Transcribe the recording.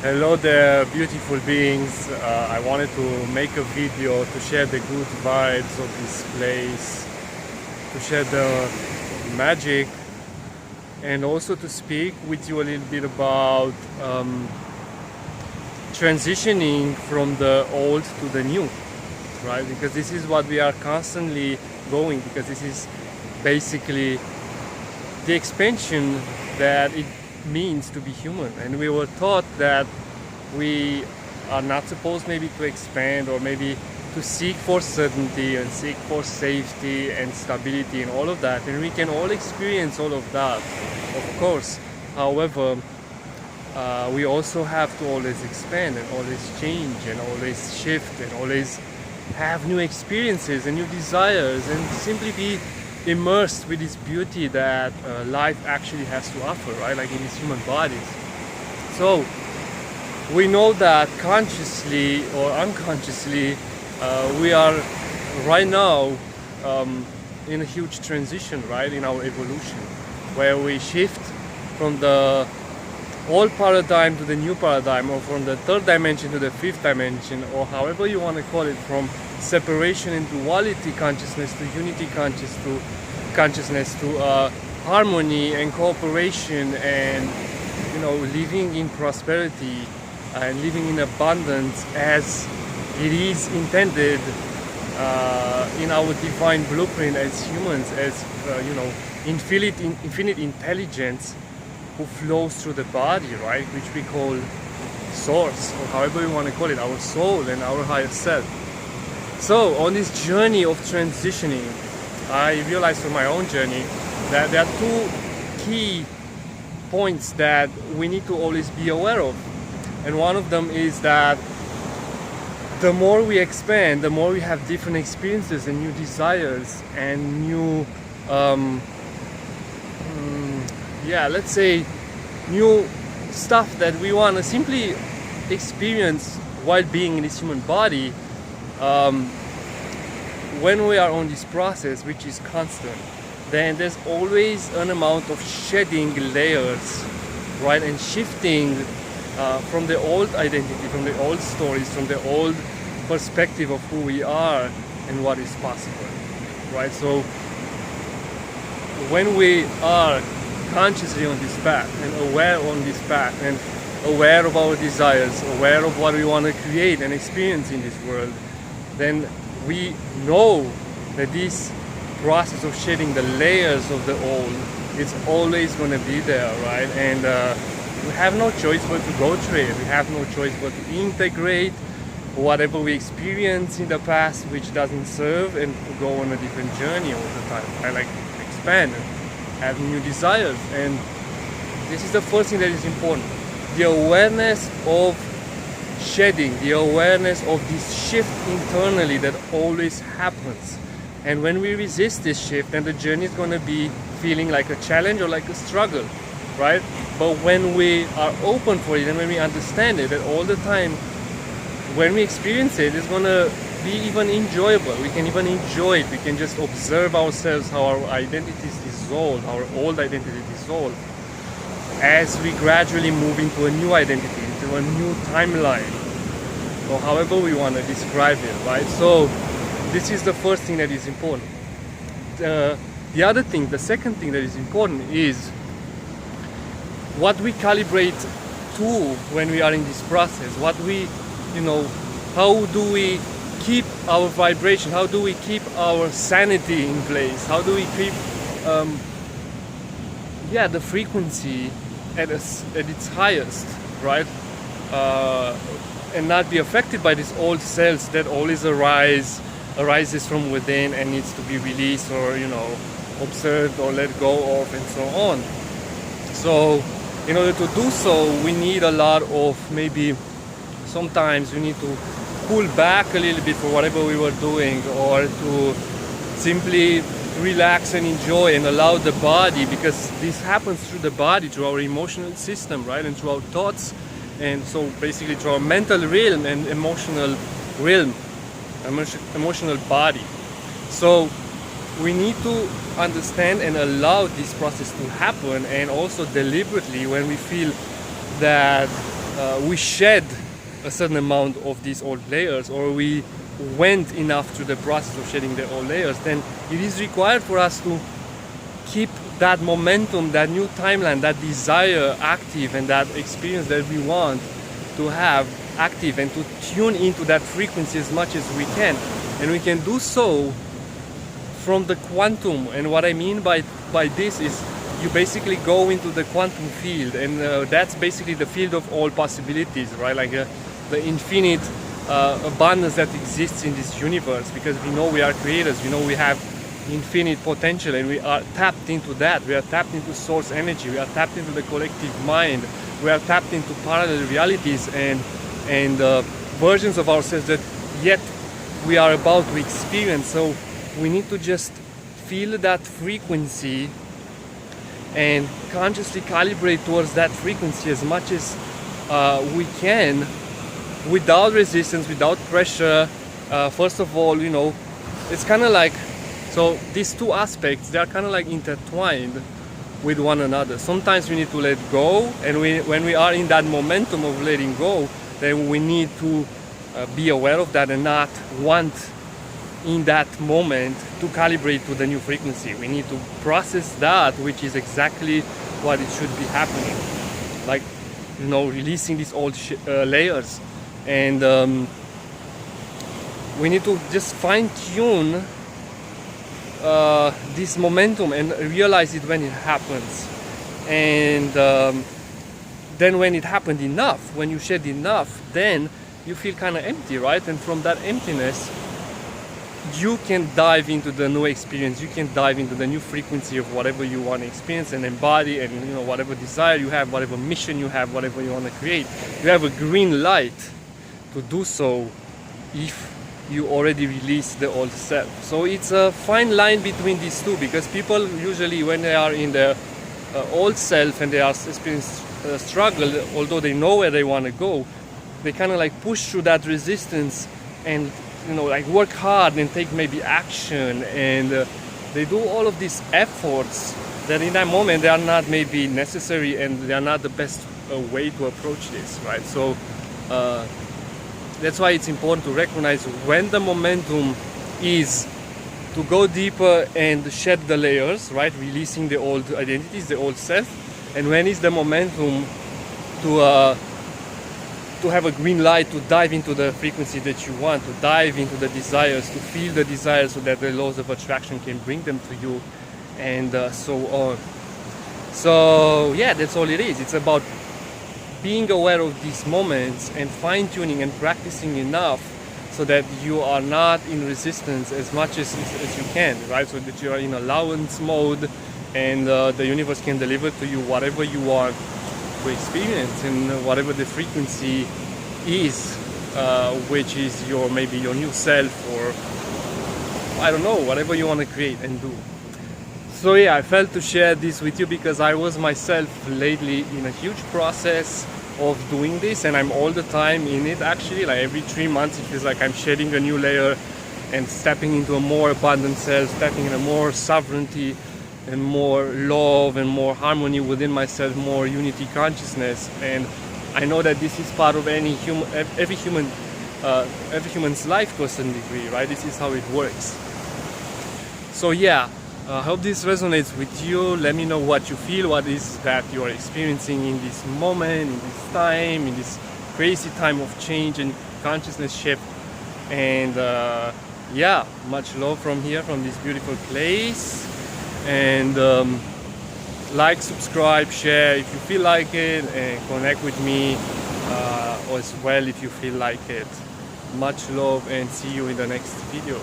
Hello there, beautiful beings. I wanted to make a video to share the good vibes of this place, to share the magic, and also to speak with you a little bit about transitioning from the old to the new, right? Because this is what we are constantly going, because this is basically the expansion that it means to be human. And we were taught that we are not supposed maybe to expand, or maybe to seek for certainty and seek for safety and stability and all of that, and we can all experience all of that, of course. However, we also have to always expand and always change and always shift and always have new experiences and new desires, and simply be immersed with this beauty that life actually has to offer, right? Like in these human bodies. So we know that consciously or unconsciously, we are right now in a huge transition, right, in our evolution, where we shift from the old paradigm to the new paradigm, or from the third dimension to the fifth dimension, or however you want to call it, from separation and duality consciousness to unity consciousness to harmony and cooperation, and living in prosperity and living in abundance as it is intended in our divine blueprint as humans, as infinite intelligence who flows through the body, right, which we call source, or however you want to call it, our soul and our higher self. So on this journey of transitioning, I realized from my own journey that there are two key points that we need to always be aware of. And one of them is that the more we expand, the more we have different experiences and new desires and new let's say new stuff that we want to simply experience while being in this human body. When we are on this process, which is constant, then there's always an amount of shedding layers, right, and shifting from the old identity, from the old stories, from the old perspective of who we are and what is possible, right? So when we are consciously on this path and aware on this path and aware of our desires, aware of what we want to create and experience in this world, then we know that this process of shedding the layers of the old is always going to be there, right? And we have no choice but to go through it. We have no choice but to integrate whatever we experience in the past which doesn't serve, and to go on a different journey all the time. I like to expand and have new desires. And this is the first thing that is important: the awareness of shedding, the awareness of this shift internally that always happens. And when we resist this shift, then the journey is going to be feeling like a challenge or like a struggle, right? But when we are open for it and when we understand it, that all the time when we experience it, it's going to be even enjoyable. We can even enjoy it. We can just observe ourselves, how our identities dissolve, our old identity dissolve, as we gradually move into a new identity, into a new timeline, or however we want to describe it, right? So this is the first thing that is important. The other thing, the second thing that is important, is what we calibrate to when we are in this process. What we, how do we keep our vibration? How do we keep our sanity in place? How do we keep the frequency at its highest, right? And not be affected by these old cells that always arises from within and needs to be released, or observed or let go of, and so on. So in order to do so, we need a lot of, maybe sometimes we need to pull back a little bit for whatever we were doing, or to simply relax and enjoy and allow the body, because this happens through the body, through our emotional system, right, and through our thoughts, and so basically through our mental realm and emotional realm, emotional body. So we need to understand and allow this process to happen, and also deliberately, when we feel that we shed a certain amount of these old layers, or we went enough through the process of shedding the old layers, then it is required for us to keep that momentum, that new timeline, that desire active, and that experience that we want to have active, and to tune into that frequency as much as we can. And we can do so from the quantum. And what I mean by this is, you basically go into the quantum field, and that's basically the field of all possibilities, right? Like the infinite abundance that exists in this universe, because we know we are creators, we know we have infinite potential, and we are tapped into that. We are tapped into source energy, we are tapped into the collective mind, we are tapped into parallel realities and versions of ourselves that yet we are about to experience. So we need to just feel that frequency and consciously calibrate towards that frequency as much as we can, without resistance, without pressure. First of all, you know, it's kind of like, so these two aspects, they are kind of like intertwined with one another. Sometimes we need to let go, and when we are in that momentum of letting go, then we need to be aware of that and not want in that moment to calibrate to the new frequency. We need to process that, which is exactly what it should be happening, like, you know, releasing these old layers. And we need to just fine-tune this momentum and realize it when it happens. And then when it happened enough, when you shed enough, then you feel kind of empty, right? And from that emptiness, you can dive into the new experience, you can dive into the new frequency of whatever you want to experience and embody, and, you know, whatever desire you have, whatever mission you have, whatever you want to create, you have a green light to do so if you already release the old self. So it's a fine line between these two, because people usually, when they are in the old self and they are experiencing struggle, although they know where they want to go, they kind of like push through that resistance and, you know, like work hard and take maybe action, and they do all of these efforts that in that moment they are not maybe necessary, and they are not the best way to approach this, right? So that's why it's important to recognize when the momentum is to go deeper and shed the layers, right? Releasing the old identities, the old self, and when is the momentum to have a green light, to dive into the frequency that you want, to dive into the desires, to feel the desires so that the laws of attraction can bring them to you, and so on. So yeah, that's all it is. It's about being aware of these moments and fine-tuning and practicing enough so that you are not in resistance as much as you can, right? So that you are in allowance mode, and the universe can deliver to you whatever you want to experience, and whatever the frequency is, which is maybe your new self, or I don't know, whatever you want to create and do. So yeah, I felt to share this with you because I was myself lately in a huge process of doing this, and I'm all the time in it actually. Like every 3 months it feels like I'm shedding a new layer and stepping into a more abundant self, stepping in a more sovereignty and more love and more harmony within myself, more unity consciousness. And I know that this is part of every human's life to a certain degree, right? This is how it works. So yeah, I hope this resonates with you. Let me know what you feel, what is that you are experiencing in this moment, in this time, in this crazy time of change and consciousness shift. And yeah, much love from here, from this beautiful place. And like, subscribe, share if you feel like it, and connect with me as well if you feel like it. Much love, and see you in the next video.